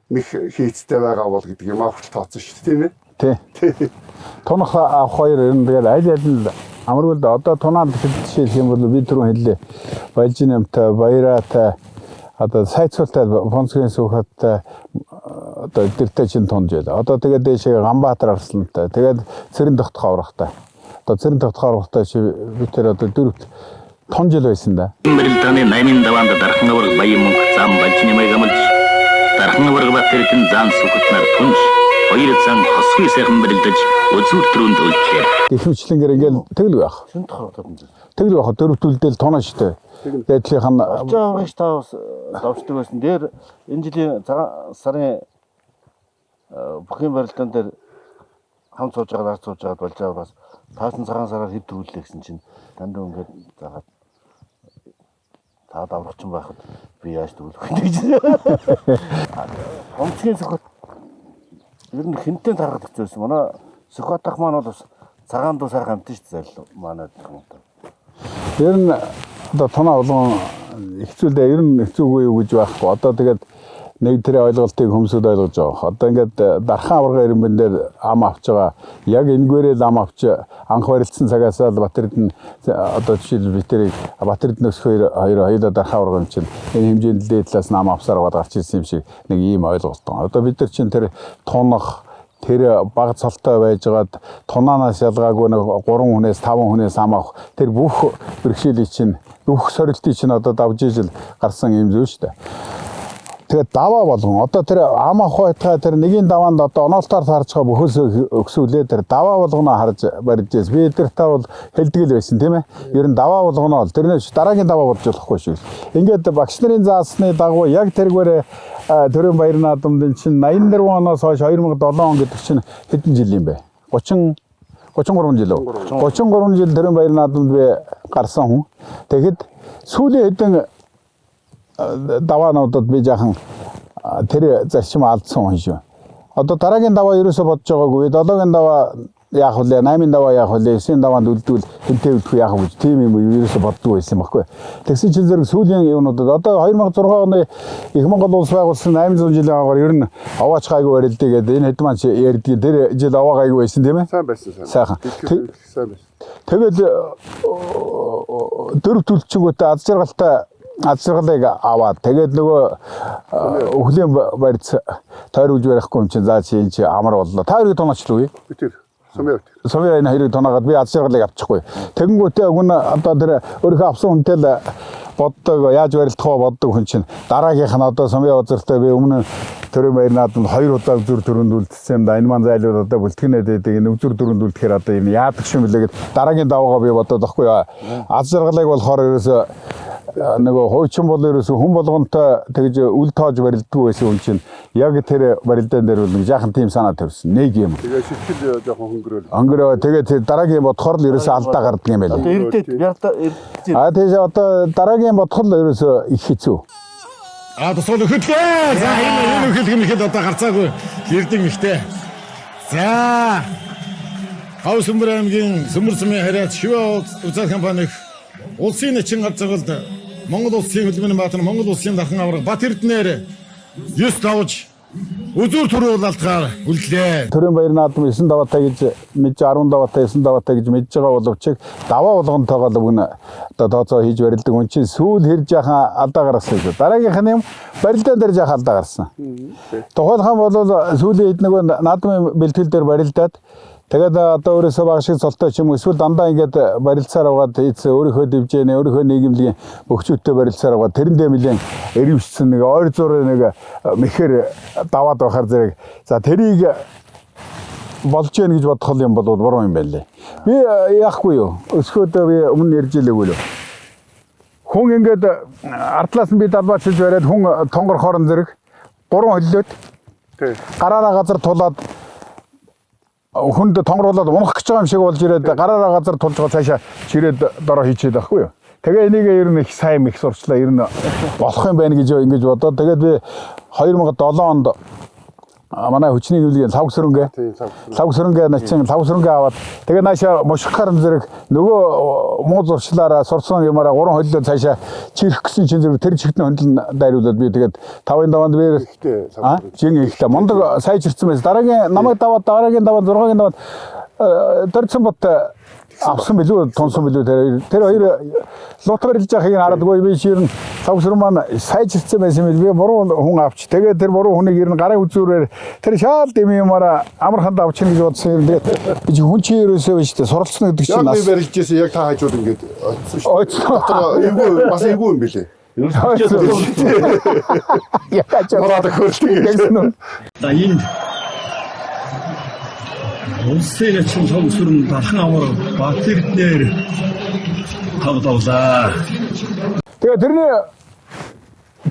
мэх хийцтэй байгаа бол гэдэг юм аа хүртэл тооцсон шүү дээ тийм ээ. Тий. Тунах авах хоёр ер нь тэгэл аль аль амаргүй л одоо тунаад жишээлх юм бол би түрүү хэллээ. Балжинамтай, баяраатай одоо сайцуултай фонцгийн сухаттай одоо дэртэй чин тунж байла. Одоо тэгээд дэшээ Ганбаатар арслантай. Тэгээд Цэрэн тогтох аврахтай. Одоо Цэрэн тогтох аврахтай чи би тэр одоо 4 тон жил байсан да. Барилдааны 8-ын даваанд дархан авраг баян мөнгө зам балжинамыг амлж дархан авраг батэрдэн зан сухатнаар тунж 2 зан хосгүй сайхан барилдаж өзүр төрөнд үлдлээ. Ихэвчлэнгээр ингээл тэгэл байх. Шин тохордог юм. Тэгэл байх. Дөрвөлдөл тоноо штэ. Дээдлийнх нь Авч та бас давчдаг байсан. Дээр энэ жилийн цагаан сарын бүхийн барилдаан дээр хамт сууж байгаа ард сууж байгаад болж байгаа бас таасан цагаан сараар хэд төрүүлээ гэсэн чинь дандаа ингээд заагаад та даврагч юм байхад би яаж төвлөх вэ гэж. Онцгийн сөхөт ер нь хинтээ тархад хэцүүсэн. Манай сөхөтах маань бол бас цагаан дуу сайхан амтэн шүү дээ зайл манай юм. ер нь одоо тоноо болгон хэцүүлдэ ер нь хэцүүгүй юу гэж байхгүй. Одоо тэгээд нэг тэр ойлголтыг хүмүүсд ойлгож байгаа. Одоо ингээд дархан аварга ирэмбэн дээр ам авч байгаа. Яг энэгээрээ ам авч анх барилдсан цагаас л Батэрдэн одоо жишээл би тэрийг Батэрдэн өсөх хоёроо дархан аварга юм чинь энэ хэмжээнд дээдлээс ам авсаар бод гарч ирсэн юм шиг нэг ийм ойлголт байна. Одоо бид нар чинь тэр тунах тэр баг цолтой байжгаад тунаанаас ялгаагүй нэг 3 хүнээс 5 хүнээс ам авах тэр бүх бэрхшээлийг чинь бүх сорилтыг чинь одоо давж ижил гарсан юм зүйл шүү дээ. Тэгээд даваа болгон одоо тэр ам авах байтгаа тэр нэгийн даваанд одоо оноолтоор харж байгаа бөхөөс өксүүлээ тэр даваа болгоноо харж барьж ийс. Би тэр та бол хэлдэг л байсан тийм ээ. Ер нь даваа болгоноо л тэрнээс дараагийн даваа болж болохгүй шүү. Ингээд багш нарын заасны дагуу яг тэргээр Төрийн баяр наадамд чинь 84 оноос хойш 2007 он гэдэг чинь хэдэн жил юм бэ? 33 жил үү? 33 жил Төрийн баяр наадамд би гарсан хүн. Тэгэхэд сүүлийн хэдэн даваануудад би жаахан тэр зарчим алдсан хүн шүү. Одоо дараагийн даваа ерөөсө бодож байгаагүй. 7-гийн даваа яах вэ? 8-ын даваа яах вэ? 9-ийн даваанд үлдвэл хинтээ үлдэх яах вэ? Тийм юм ерөөсө боддог байсан байхгүй. Тэгсэн чинь зэрэг сүүлийн юунуудад одоо 2006 оны их Монгол улс байгуулсан 800 жилийн агаар ер нь аваач гайгүй барилдаа гэдэг энэ хэд маань ярьдгийг тэр жил аваа гайгүй байсан тийм ээ? Сайн байсан. Сайхан. Сайн байсан. Тэгээд дөрөв төлчөнгөтэй аз жаргалыг аваад тэгээд нөгөө өхлийн барьц тойролж барихгүй юм чинь заа чи энэ чи амар боллоо. Та хоёрыг тоноочлоо. Би тэр Сумын энэ хоёрыг тоноогаад би аз жаргалыг авчихгүй. Тэгэнгүүтээ өгн одоо тэр өөрийнхөө авсан хүнтэй л боддог яаж барилдах вэ боддог хүн чинь дараагийнх нь одоо Сумын узартай би өмнө Төрийн баяр наадамд 2 удаа үзүр төрөнд үлдсэн юм да. Энэ маань зайлууд одоо бүлтгэнээд байдаг. Энэ үзүр төрөнд үлдэхээр одоо энэ яадаг юм бэлээ гэд дараагийн даваагаа би бодоод байхгүй. Аз жаргалыг болохоор ерөөсөө нөгөө хуучин бол ерөөсөө хүн болгонтой тэгж үл тоож барилддаг байсан хүн чинь яг тэр барилдаан дээр бол нэг жаахан тийм санаа тавьсан. Нэг юм. Тэгээ сэтгэл жоохон хөнгөрөөл. Хөнгөрөө тэгээд дараагийн бодохоор л ерөөсөө алдаа гардаг юм байл. Тэгээд одоо дараагийн бодоход л ерөөсөө их хэцүү. Тусгал өхөлгөө. За энэ өхөлг юм ихэд одоо гарцаагүй эрдэм ихтэй. За Хавсүмбэр аймгийн Сүмбэр сумын харьяат Шивэ үзэл компаниг улсын эчин газарт Монгол улсын хөлбөмбөний баатар Монгол улсын дархан авраг Бат Эрдэнээр 9 давж үзүүр төрүүлэлтээр үлдлээ. Төрийн баяр наадам 9 даваатай гэж мэдж 10 даваатай 9 даваатай гэж мэдж байгаа боловч даваа болгонтойгоо л өгнө одоо тооцоо хийж барилдаг хүн чинь сүүл хэрж яхан алдаа гаргасан гэж. Дараагийнх нь юм барилдаан дээр жаах алдаа гарсан. Тухайлхан бол сүүлийн хэд нөгөө наадмын бэлтгэл дээр барилдаад тэгээд одоо өөрөөсөө баг шиг цолтой ч юм уу эсвэл дандаа ингээд барилцаар аваад ийц өөрийнхөө дивжээнэ өөрийнхөө нийгэмлэгийн бөхчүүдтэй барилцаар аваад тэрэндээ нэлээд эривчсэн нэг ойр зур нэг мэхэр даваад байхаар зэрэг за тэрийг болж гэн гэж бодох юм бол буруу юм байна лээ. Би яахгүй юу өсгөөдөө би өмнө ярьж илээгүй лөө. Хүн ингээд ардлаас нь би далбаачилж бариад хүн тонгор хорон зэрэг 3 хөллөөд гараараа газар тулаад хүнд тонгоруулаад унах гэж байгаа юм шиг болж ирээд гараараа газар тулж байгаа цаашаа чирээд дороо хийчихэд байхгүй юу. Тэгээ энийг ер нь их сайн их сурчлаа ер нь болох юм байна гэж ингэж бодоод тэгээд би 2007 онд манай хүчний хөвлөгийн лав сөрөнгө начин лав сөрөнгө аваад тэгээ наашаа мушхаар зэрэг нөгөө муу зурчлаараа сурсан юмараа 3 хөллөө цаашаа чирэх гэсэн чинь зэрэг тэр чигтний хөндлөн дайруулад би тэгээд 5-ын даваанд би жин ихтэй мундаг сайжирсан байсан. Дараагийн намайг даваад дараагийн даваанд 6-гийн даваанд дөрцөн бот авсан билүү тунсан билүү тэр хоёр лутгаар илж яхахыг харадгүй би ширэн савсруу маань сайжирсан байсан юм би буруу хүн авч тэгээд тэр буруу хүнийг ер нь гарын үзүүрээр тэр шаал дэм юмараа амарханд авчихна гэж бодсон юм тэгээд би хүн чи ерөөсөө биш тэ суралцсан гэдэг чинь нас. Яг би барилж ирсэн яг та хажууд ингээд очсон шүү дээ. Эвгүй бас эвгүй юм билээ. Яа ч Мараад хөрөлтэй. За энэ улсын эчин цогцрын дархан авраг Бат Эрдэнээр тавлаа. тэгээ тэрний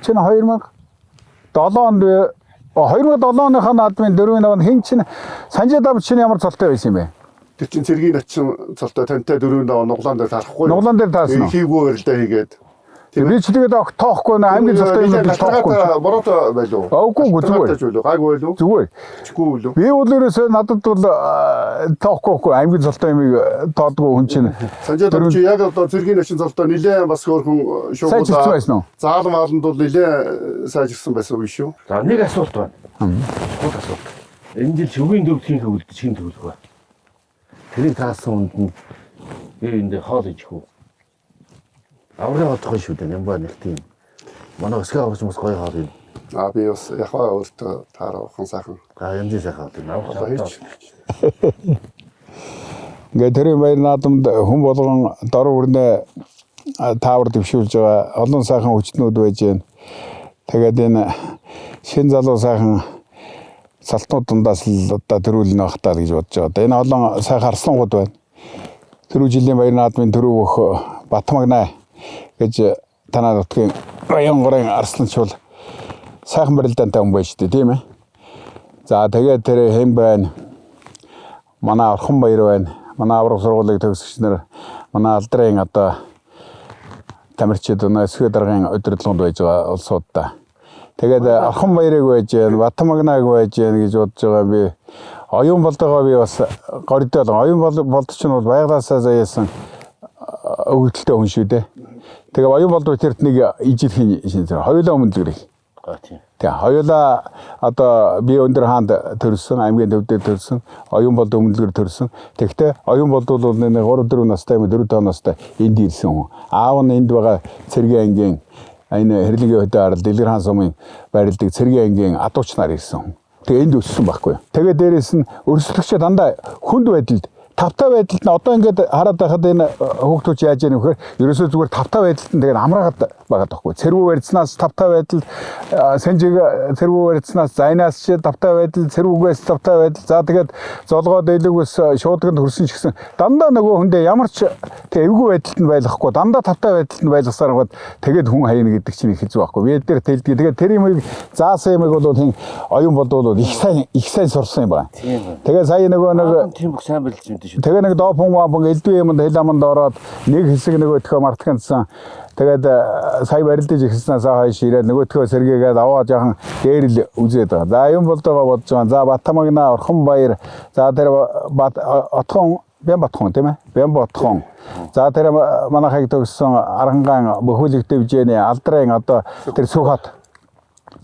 чинь 2007 онд 2007 оныхаа наадмын 4-ийн даваанд хин чинь Санжид ам чинь ямар цолтой байсан юм бэ? Тэр чинь цэргийн начин цолтой тантай 4-ийн даваа нуглаан дээр таарахгүй. Нуглаан дээр таарсан уу? Хийгүү барилдаа хийгээд. Би ч тэгээд тоохгүй нэ аймгийн цолтой юм биш тоохгүй. Бороо байлуу. Оогүй зүгээр. Гайгүй байлуу. Зүгээр. Чгүй байлуу. Би бол ерөөсөө надад бол тоохгүй аймгийн цолтой юмыг тоодгүй хүн чинь. Санжид ам чи яг одоо цэргийн начин цолтой нилээн бас хөөрхөн шуугуулаа. Заалан мааланд бол нилээн сайжирсан байсан уу шүү. За нэг асуулт байна. Гол асуулт. Энэ жил шүгийн төвлөхийн хөвөлд чин төвлөх ба. Тэрийг таасан хүнд нь энэ хоол ижих үү? Аврал отгоо шүү дээ юм байна нэг тийм. Манай өсгөө авч мус гоё хоол юм. Би бас яхаа өөртөө таарахын сайхан. Янзын сайхан тийм авах хийж. Ингээд тэрийн баяр наадамд хүн болгон дор үрнэ таавар дэвшүүлж байгаа олон сайхан хүчнүүд байж байна. Тэгээд энэ шин залуу сайхан салтнууд дундаас л одоо төрүүлнэ багтаа гэж бодож байгаа. Энэ олон сайхан арслангууд байна. Түрүү жилийн баяр наадмын төрөв өх Батмагнаа гэж танаа нутгийн Баянгорын арсланчул сайхан барилдаантай хүн байж дээ тийм ээ. За тэгээд тэр хэм байна. Манай Орхон баяр байна. Манай аврах сургуулийг төгсөгчнөр манай алдрын одоо тамирчид өнөө эсвэ даргын удирдлагууд байж байгаа улсуудаа. Тэгээд Орхон баярыг байж байна, Батмагнааг байж байна гэж бодож байгаа би. Оюун болдогоо би бас гордол. Оюун болд ч нь бол байгалаасаа заяасан өвдөлтөй хүн шүү дээ. Тэгээ оюун болд тэрт нэг ижилхэн шинээр хоёулаа өмнө зүрх. тийм. Тэгээ хоёулаа одоо би өндөр хаанд төрсөн, аймгийн төвдөө төрсөн, оюун болд өмнөлгөр төрсөн. Тэгтээ оюун болд бол нэг 3-4 настай юм 4-5 настай энд ирсэн хүн. Аав нь энд байгаа цэргийн ангийн энэ хэрлэгийн хөдөө арал Дэлгэр хаан сумын байрладаг цэргийн ангийн адууч нар ирсэн хүн. Тэгээ энд өссөн байхгүй. Тэгээ дээрэс нь өрсөлдөгч дандаа хүнд байдалд тавтай байдалд нь одоо ингээд хараад байхад энэ хүүхдүүд яаж яах вэ? Ерөөсөө зүгээр тавтай байдалд нь тэгээд амраагаад байгаа байхгүй. Цэрвүү барьцнаас тавтай байдал, санжиг цэрвүү барьцнаас зайнаас ч тавтай байдал, цэрвүүгээс тавтай байдал. За тэгээд золгоо дэйлэгээс шуудганд хүрсэн ч гэсэн дандаа нөгөө хүндээ ямар ч тэг эвгүй байдалд нь байлгахгүй, дандаа тавтай байдалд нь байлгасаар гоод тэгээд хүн хаяна гэдэг чинь их хэцүү байхгүй. Би дээр тэлдэг. Тэгээд тэр юмыг заасан юмыг бол хин оюун болдвол их сайн сурсан юм байна. Тэгээд сая нөгөө тийм бүх сайн барилж мэдэн. Тэгээ нэг доопон элдвээ юмд хэл аманд ороод нэг хэсэг нөгөөдхөө мартганцсан. Тэгээд сая барилдаж ихснээс хойш ирээд нөгөөдхөө сэргээгээд аваа жаахан дээр л үзээд байгаа. За юм болдогоо бодож байгаа. За Батмагнаа, Орхон баяр. За тэр отхон Бямбатхон тийм ээ. Бямбатхон. За тэр манайхыг төгссөн Арангаан Бөхөлөг дивжээний алдрын одоо тэр Сүхбат.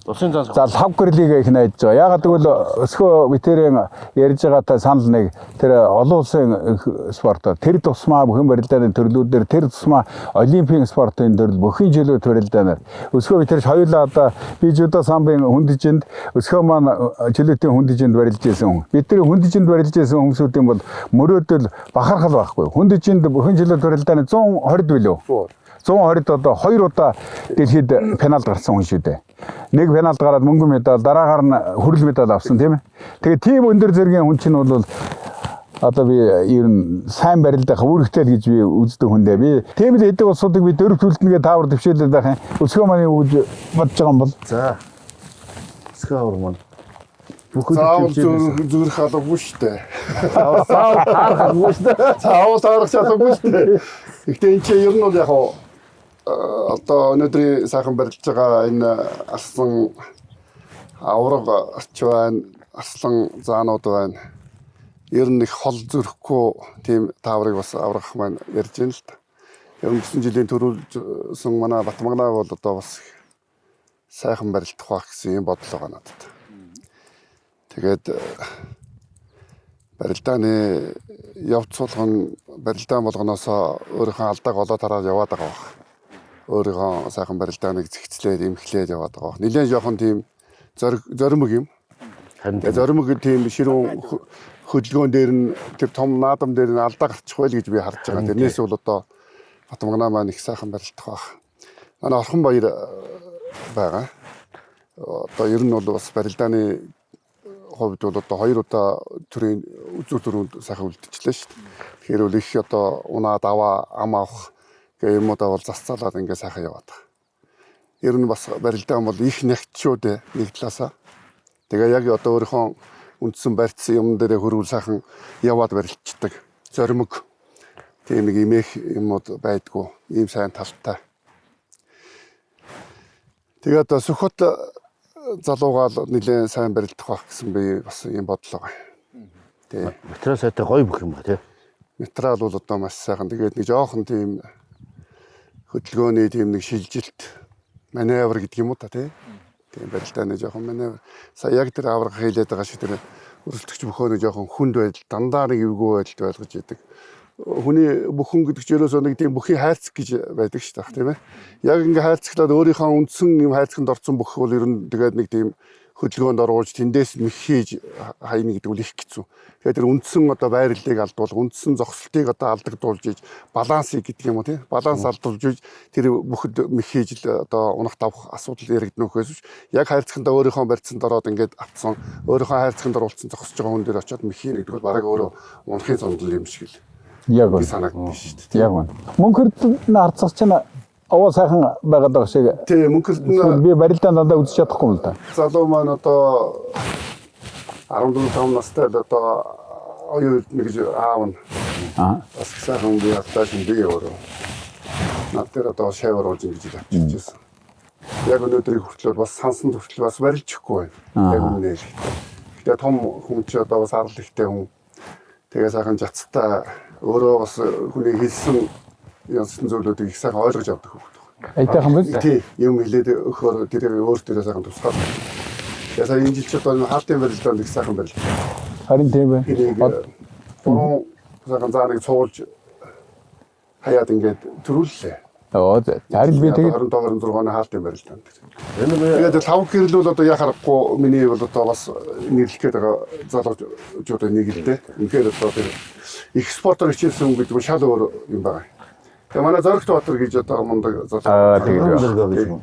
Усын зан. За лав гэрлийг их найдаж байгаа. Ягаад гэвэл өсгөө битэрийн ярьж байгаатай санал нэг тэр олон улсын спорт тэр тусмаа бүхэн барилдааны төрлүүдээр тэр тусмаа олимпийн спортын төрөл бүхэн жилүүд барилдаанаар өсгөө битэрч хоёулаа одоо би жудо самбын хүндэжинд өсгөө маань жилүүдийн хүндэжинд барилж ирсэн хүн. Бидний хүндэжинд барилж ирсэн хүмүүсийн бол мөрөөдөл бахархал байхгүй. Хүндэжинд бүхэн жилүүд барилдааны 120 билүү. 120-д одоо 2 удаа дэлхийд финалд гарсан хүн шүү дээ. Нэг финалд гараад мөнгөн медаль, дараагаар нь хүрэл медаль авсан тийм ээ. Тэгээ тийм өндөр зэргийн хүн чинь бол одоо би ер нь сайн барилдах үүрэгтэй л гэж би үздэг хүн дээ. Би тийм л хэдэг улсуудыг би дөрөв төлтөнгээ таавар дэвшээлээд байх юм. Өсгөө маань юу гэж бодож байгаа юм бол. За. Өсгөө авар маань. Заавал зүрх алгагүй шүү дээ. Заавал таарахгүй шүү дээ. Заавал таарах чадаагүй шүү дээ. Гэхдээ энэ чинь ер нь бол яг одоо өнөөдрийн сайхан барилж байгаа энэ арслан авраг орч байна, арслан заанууд байна. Ер нь их хол зүрхгүй тийм тааврыг бас аврах маань ярьж байна л да. Өнгөрсөн жилийн төрүүлсэн манай Батмагнаа бол одоо бас сайхан барилдах байх гэсэн юм бодол байгаа надад. Тэгээд барилдааны явц суулган барилдаан болгоноос өөрийнхөө алдааг олоод хараад яваад байгаа баг. Өөрийнхөө сайхан барилдааныг зэгцлээд эмхлээд яваад байгаа баг. Нилээн жоохон тийм зоримог юм. Зоримог тийм ширүүн хөдөлгөөн дээр нь тэр том наадам дээр нь алдаа гарчих байл гэж би харж байгаа. Тэрнээс бол одоо Батмагнаа маань их сайхан барилдах баг. Манай Орхон баяр байгаа. Одоо ер нь бол бас барилдааны хувьд бол одоо 2 удаа төрийн үзүүр төрөнд сайхан үлдчихлээ шүү дээ. Тэгэхээр бол их одоо унаад аваа ам авах гэх юмудаа бол засцаалаад ингээ сайхан яваад байгаа. Ер нь бас барилдаан бол их нягтшүүд нэг талаасаа. Тэгээ яг одоо өөрийнхөө үндсэн барьцсан юм дээр хөрвөл сайхан яваад барилдчихдаг. Зоримог тийм нэг имэх юмуд байдгүй. Ийм сайн талтай. Тэгээ одоо Сүхбат залуугаал нэлээд сайн барилдах байх гэсэн би бас юм бодол байгаа. Тий. Материал сайтай гоё бүх юм ба тий. Материал бол одоо маш сайхан. Тэгээд нэг жоохон тийм хөдөлгөөний тийм нэг шилжилт маневр гэдэг юм уу та тий. Тийм барилдааны жоохон маневр. Сая яг тэр авраг хийлээд байгаа шиг тэр өрсөлдөгч бөхөө нэг жоохон хүнд байдал, дандаа нэг эвгүй байдалд ойлгож идэг. Хүний бүхэн гэдэг ч ерөөсөө нэг тийм бүхий хайрцаг гэж байдаг шүү дээ тийм ээ. Яг ингээ хайрцаглаад өөрийнхөө үндсэн юм хайрцагт орсон бүх бол ер нь тэгээд нэг тийм хөдөлгөөнд оруулж тэндээс мэх хийж хайна гэдэг нь их хэцүү. Тэгээд тэр үндсэн одоо байрлалыг алдуул, үндсэн зогсолтыг одоо алдагдуулж иж балансыг гэдэг юм уу тийм. Баланс алдуулж иж тэр бүхэд мэх хийж одоо унах давах асуудал яригднөхөөс яг хайрцагтаа өөрийнхөө барьцанд ороод ингээд автсан, өөрийнхөө хайрцагт оруулсан зогсож байгаа хүн дээр очиод мэх хийн гэдэг бол бараг өөрөө унахын зомдол юм шиг л. Яг гоо. Санагдсан шүү дээ. Яг гоо. Мөнхөрд нь харцах чинь овоо сайхан байгаад байгаа шиг. Тийм мөнхөрд нь би барилдаан дандаа үзэж чадахгүй юм л да. Залуу маань одоо 14 настай л одоо оюут нэг аав нь. Бас сайхан би хатааш би өөрөө. Над дээр одоо шавар ууж ингэж авчиж байсан. Яг өнөөдрийг хүртэл бас сансан хүртэл бас барилжихгүй байна. Яг үнэ. Тэгээ том хүн ч одоо бас арал ихтэй хүн. Тэгээ сайхан жацтай өөрөө бас хүний хэлсэн янзсан зүйлүүдийг их сайхан ойлгож авдаг хөлт. Айтайхан биз? Тий, юм хэлээд өгөхөөр тэр өөр төрөө сайхан тусгаад. Тэгээ сая энэ жил ч одоо хаалтын барилдаанд их сайхан барилд. Харин тийм байна. Гурван сайхан зааныг цуулж хаяад ингээд төрүүллээ. Оо зарим би тэгээд 25 26-ны хаалтын барилдаанд. Тэгээд 5 гэрэл бол одоо яа харахгүй миний бол одоо бас нэрлэх гээд байгаа залуучуудаа нэг л дээ. Үнэхээр одоо тэр их спортоор хичээсэн хүн гэдэг нь шал өөр юм байна. Тэгээ манай Зоригт Батар гэж одоо мундаг залуу.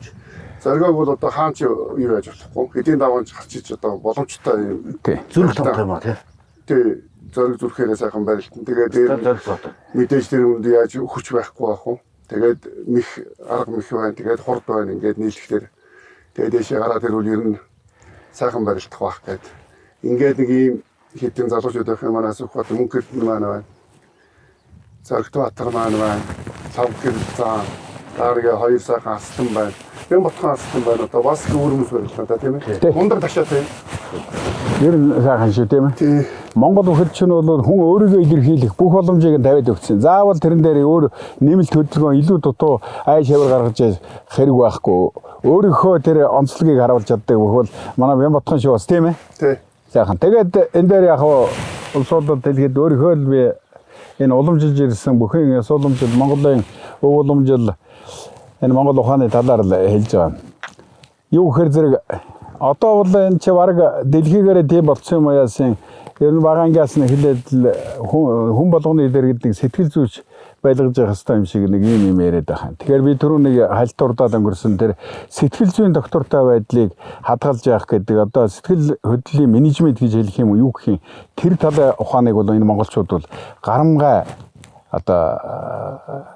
Зориг бол одоо хаан ч юу яаж болохгүй. Хэдийн даваач гарчиж одоо боломжтой юм. Зүрх том юм аа тий. Тий. Зориг зүрхээрээ сайхан барилтан. Тэгээд мэдээж тэр хүнд яаж хүч байхгүй байх уу. Тэгээд мэх арга мэх байна. Тэгээд хурд байна. Ингээд нийлэхлээр тэгээд дэшээ гараад ирвэл ер нь сайхан барилдах байх гээд. Ингээд нэг ийм хэдэн залуучууд байх юм манаас ухаад мөнхөрд маань байна. Зоригт Батар маань байна. 5 гэр заа. Дараагийн 2 сайхан аслан байна. Бямбатхан астан байна одоо бас өөрөмс барилаа да тийм ээ. Гундар ташаа тийм. Ер нь сайхан шүү тийм ээ. Тий. Монгол хөгч нь бол хүн өөрийгөө илэрхийлэх бүх боломжийг нь тавиад өгсөн. Заавал тэрэн дээр өөр нэмэлт хөдөлгөөн илүү дутуу ай шавар гаргаж хэрэг байхгүй. Өөрийнхөө тэр онцлогийг харуулж чаддаг бол манай Бямбатхан шүү бас тийм ээ. Тий. Сайхан. Тэгээд энэ дээр яг улсуудад дэлхийд өөрийнхөө л би энэ уламжилж ирсэн бүхэн яс уламжил Монголын өв уламжил энэ Монгол ухааны талаар л хэлж байгаа. Юу гэхээр зэрэг одоо бол энэ чи баг дэлхийгээр тийм болцсон юм яасан ер нь багангаас нь хилээд хүн болгоны дэргэдэг сэтгэл зүйч байлгаж явах хэрэгтэй юм шиг нэг юм яриад байгаа. Тэгэхээр би түрүү нэг хальтурдаад өнгөрсөн тэр сэтгэл зүйн доктортой байдлыг хадгалж явах гэдэг одоо сэтгэл хөдлөлийн менежмент гэж хэлэх юм уу юу гэх юм тэр талын ухааныг бол энэ монголчууд бол гарамгай одоо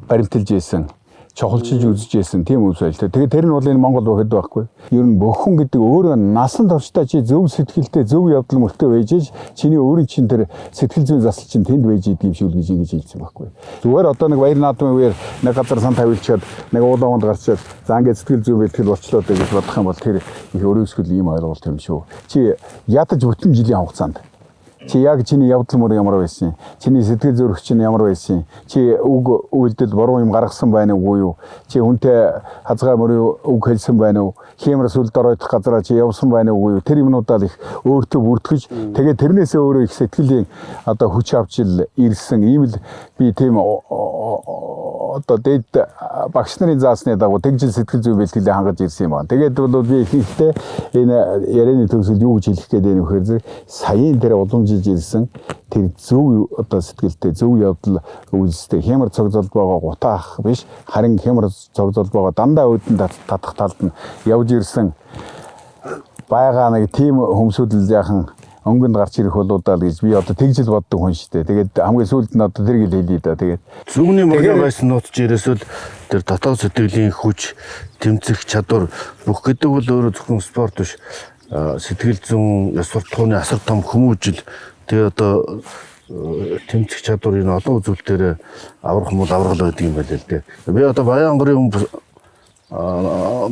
баримталж ийсэн чухалчилж үзэж ийсэн тийм үс байлтай. Тэгээд тэр нь бол энэ Монгол байхэд байхгүй. Ер нь бүх хүн гэдэг өөрөө насан туршдаа чи зөв сэтгэлтэй зөв явдал мөртөө байж иж чиний өөрийн чин тэр сэтгэл зүйн засал чин тэнд байж идэв шүү гэж ингэж хэлсэн байхгүй. Зүгээр одоо нэг баяр наадмын үеэр нэг газар сан тавилчаад нэг уулаанд гарчаад за ингээд сэтгэл зүйн бэлтгэл болчлоо гэж бодох юм бол тэр их өрөөсгөл ийм ойлголт юм шүү. Чи ядаж бүтэн жилийн хугацаанд чи яг чиний явдал мөр ямар байсан? Чиний сэтгэл зүрх чинь ямар байсан? Чи үг үйлдэл буруу юм гаргасан байна уу юу? Чи хүнтэй хазгай мөр үг хэлсэн байна уу? Хэмэр сүлд ороодох газараа чи явсан байна уу юу? Тэр юмнуудаа их өөртөө бүртгэж тэгээд тэрнээсээ өөрөө их сэтгэлийн одоо хүч авчил ирсэн ийм л би тийм одоо дэд багш нарын заасны дагуу тэгжил сэтгэл зүй бэлтгэлээ хангаж ирсэн юм байна. Тэгээд бол би ихэнхдээ энэ ярианы төгсөлд юу гэж хэлэх гээд байна вэ гэхээр саяын тэр уламжилж ирсэн тэр зөв одоо сэтгэлтэй зөв явдал үйлстэй хямар цогцолд байгаа гутаах биш харин хямар цогцолд байгаа дандаа өөдөн татах талд нь явж ирсэн байгаа нэг тийм хөмсөдөл яахан өнгөнд гарч ирэх болоодаа л гэж би одоо тэгжил боддог хүн шүү дээ. Тэгээд хамгийн сүүлд нь одоо тэрийг л хэлье да. Тэгээд Зүгний морин байсан нууц ирээсэл тэр дотоод сэтгэлийн хүч, тэмцэх чадвар бүх гэдэг бол өөрөө зөвхөн спорт биш. Сэтгэл зүйн суртахууны асар том хүмүүжил тэгээ одоо тэмцэх чадвар энэ олон үзүүлэлтээр аврах юм бол аврал байдаг юм байна л дээ. Би одоо Баянгарын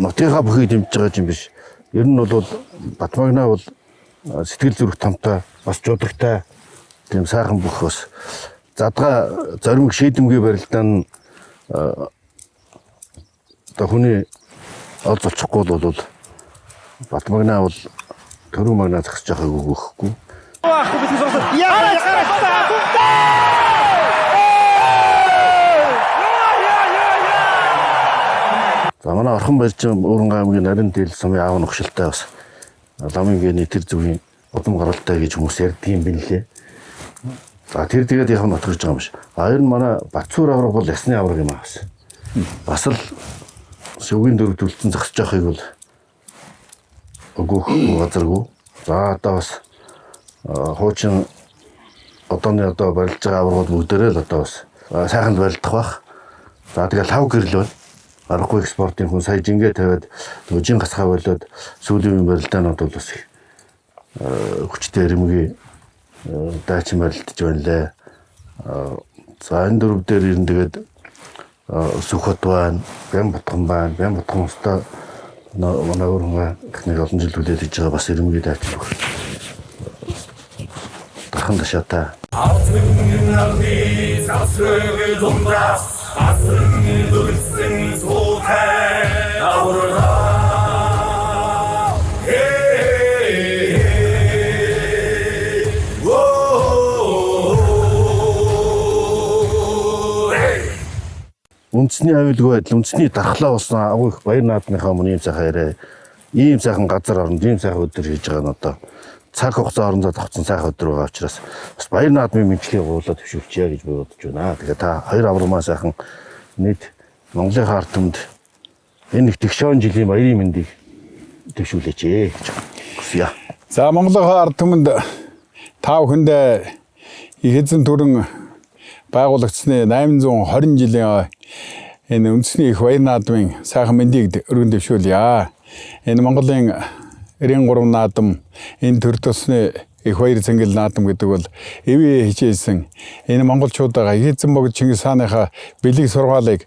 нутгийнхаа бүхийг дэмжиж байгаа юм биш. Ер нь бол Батмагна бол сэтгэл зүрх томтой бас жудагтай тийм сайхан бүх бас задгаа зоримог шийдэмгий барилдаа нь одоо хүний олж олчихгүй бол Батмагна бол төрөө магна зогсож байгааг өгөхгүй. За манай орхон барьжин Өөрөнгөө аймгийн нарийн дээл сумын аав нөхшилтэй бас ламынгийн тэр зүгийн удам гаралтай гэж хүмүүс ярьдаг юм билээ. За тэр тэгээд яг нотгож байгаа юм биш. Ер нь манай Батцуур авраг бол ясны авраг юм аа бас. Бас л шүгийн дөрөв төлцөн зогсож байгааг бол өгөх газаргүй. За одоо бас хуучин одооны одоо барилж байгаа аврагууд бүгдээрээ л одоо бас сайхан барилдах бах. За тэгээд лав гэрэл байна. Аргагүй экспортын хүн сая жингээ тавиад жин гасгаа болоод сүүлийн үеийн барилдаанууд бол бас хүчтэй эрэмгийн дайчин барилдаж байна лээ. За энэ дөрөв дээр ирэн тэгээд Сүхбат байна, Бямбатхан байна. Бямбатхан өстой манай Өөрөнгөө ихний олон жил хүлээж хийж байгаа бас эрэмгийн дайчин бүх. Дархан ташаатай. Үндэсний аюулгүй байдал, үндэсний дархлаа болсон агуу их баяр наадмынхаа өмнө ийм сайхан яриа, ийм сайхан газар орнд, ийм сайхан өдөр хийж байгаа нь одоо цаг хугацаа орондоо тогтсон сайхан өдөр байгаа учраас бас баяр наадмын мэдлэгийг гуйлаад төвшүүлчихье гэж би бодож байна. Тэгээ та хоёр аврамаа сайхан нийт Монголын ард түмэнд энэ их тэгшоон жилийн баярын мэндийг төвшүүлээч гэж хүсье. за Монголын ард түмэнд та бүхэндээ их эзэн төрөн байгуулагдсны 820 жилийн энэ үндэсний их баяр наадмын сайхан мэндийг өргөн дэвшүүлье. Энэ Монголын 93 наадам, энэ төр тосны их баяр цэнгэл наадам гэдэг бол эвээ хичээсэн энэ монголчуудаа эзэн богд Чингис хааныхаа бэлэг сургаалыг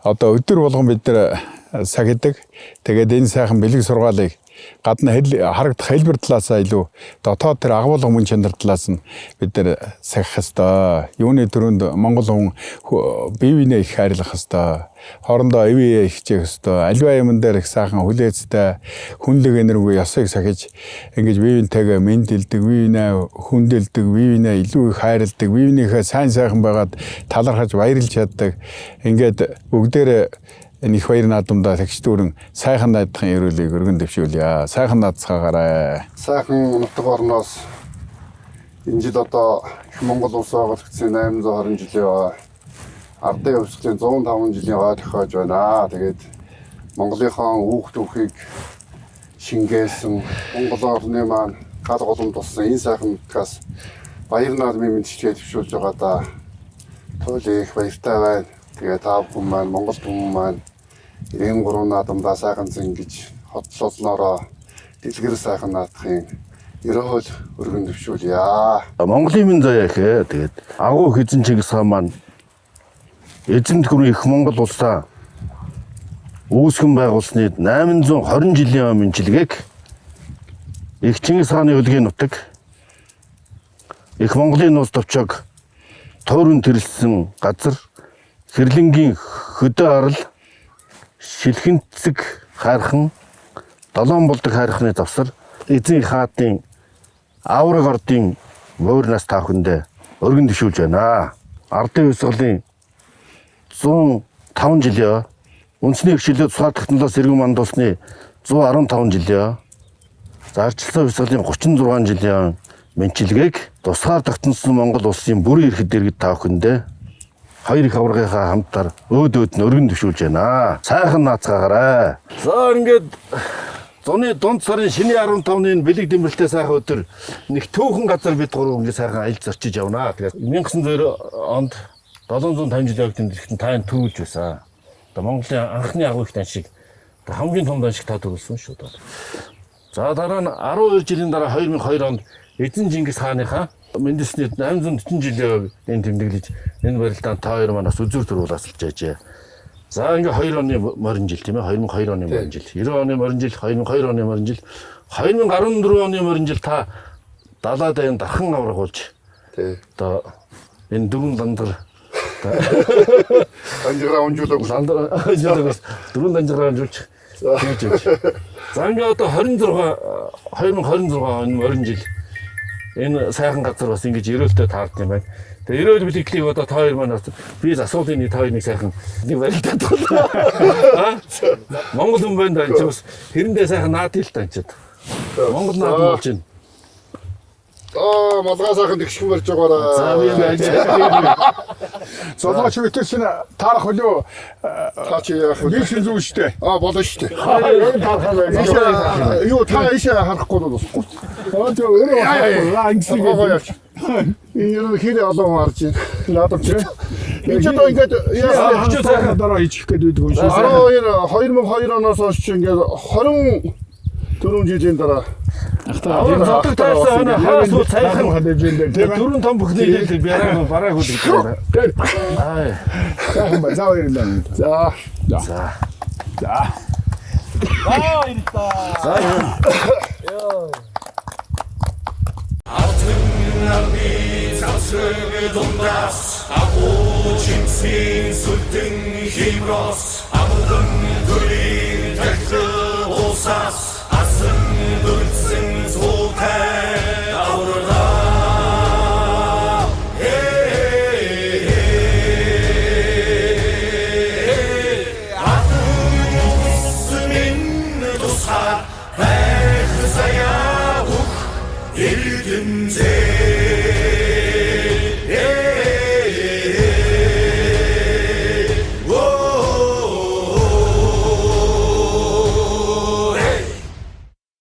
одоо өдөр болгон бид нар сахидаг. Тэгээд энэ сайхан бэлэг сургаалыг гадна харагдах хэлбэр талаасаа илүү дотоод тэр агуулга мөн чанар талаас нь бид нар сахих ёстой. Юуны төрөнд Монгол хүн бие биенээ их хайрлах ёстой. Хоорондоо ивээ хичээх ёстой. Аливаа юмн дээр их сайхан хүлээцтэй хүнлэг энерги ёсыг сахиж ингэж бие биентэйгээ мэндэлдэг, бие биенээ хүндэлдэг, бие биенээ илүү их хайрладаг, бие биенийхээ сайн сайхан байгаад талархаж баярлж чаддаг. Ингээд бүгдээрээ энэ их баяр наадамдаа тэгш дүүрэн сайхан наадахын ерөөлийг өргөн дэвшүүлье. Сайхан наадцгаагаарай. Сайхан нутаг орноос энэ жил одоо их Монгол улс байгуулагдсан 820 жилийн ардын өвсглийн 105 жилийн хойд тохиож байна. Тэгээд Монголынхон хүүхд түүхийг шингээсэн Монгол орны маань гал голом туссан энэ сайхан нутгаас баяр наадмын мэдчилгээ төвшүүлж байгаа да. Туйлын их баяртай байна. Тэгээд та бүхэн маань Монгол хүмүүс маань энэ гурван наадамдаа сайхан зингэж хотлолноороо дэлгэр сайхан наадахын ерөөл өргөн дэвшүүлье. Монголын минь заяа ихэ. Тэгээд агуу хэзэн Чингис хаан маань эзэнт гүрэн их Монгол улсаа үүсгэн байгуулсны 820 жилийн өмнөжилгээг их Чингис хааны өлгийн нутаг их Монголын нууц товчоог туурын тэрэлсэн газар Хэрлэнгийн хөдөө арал шилхэнцэг хайрхан долоон болдог хайрхны завсар эзэн хаатын авраг ордын муурнаас таахындэ өргөн дэвшүүлж байна. Ардын хувьсгалын 105 жилийн үндэсний хөгжлөд цусаар технологи сэргэн мандуулсны 115 жилийн зарчилсан хувьсгалын 36 жилийн мэнчилгээг тусгаар тогтносон Монгол улсын бүрэн эрх дэргэд таахындэ хоёр их аврагынхаа хамтаар өөд нь өргөн дэвшүүлж байна. Сайхан наацгаагаарай. За ингээд зуны дунд сарын шинэ 15-ны бэлэг дэмрэлтэй сайхан өдөр нэг түүхэн газар бид гурав ингээд сайхан аялал зорчиж явнаа. Тэгээд 1900 онд 750 жилийн тэмдэглэлтэн тань төрүүлж байсан. Одоо Монголын анхны агуу их дан шиг хамгийн том дан шиг та төрүүлсэн шүү дээ. За дараа нь 12 жилийн дараа 2002 онд эзэн Чингис хааныхаа Мендэсний 840 жилийн энэ тэмдэглэж энэ барилдаанд та хоёр манаас үзүүр төрүүл асалж ажээ. За ингээ 2 оны морин жил тийм ээ 2002 оны морин жил 90 оны морин жил 2002 оны морин жил 2014 оны морин жил та далаад энэ дархан авраг болж одоо энэ дөрвөн дандар Анжираа унжуулаагүй. Дөрвөн данжираа унжуулж за ингээ одоо 2026 оны морин жил энэ сайхан газар бас ингэж ерөөлтэй таард юм байна. Тэгээ ерөөл бэлгэлийг одоо та хоёр манаас би асуулын нэг та хоёрыг сайхан нэг барилдаад байна. Монгол хүн байна энэ бас хэрэндээ сайхан наад хэл танчид. Монгол наад болж байна. Малгай сайхан тэгшхэн барьж байгаараа. За би байж. Золооч үтсэн таарах болов Та чи яах вэ? би шин зүг штэ. Болно шүү дээ. Хараа Юу та ийшээ харахгүй нь болохгүй. одоо өөрөө ангисиг Энэ хэрэг олон харж байна. Надад ч. Энэ ч одоо ингээд яа сайхан дараа ичих гээд байдаг юм шиг. 2002 оноос хойш ингээд 24 жилийн дараа Зодог таарсан хаас уу сайхан хадаж энэ тийм дөрвөн том бүхний хэлийг бараа хөлөг байна. Аа. сайхан ба заа ирнэ. за За. Алтын завсрын дундаас агуу чимсийн сүлтэн химрос амдан төрийн тахил усаас асан дүрсэн зуутай аврага Zay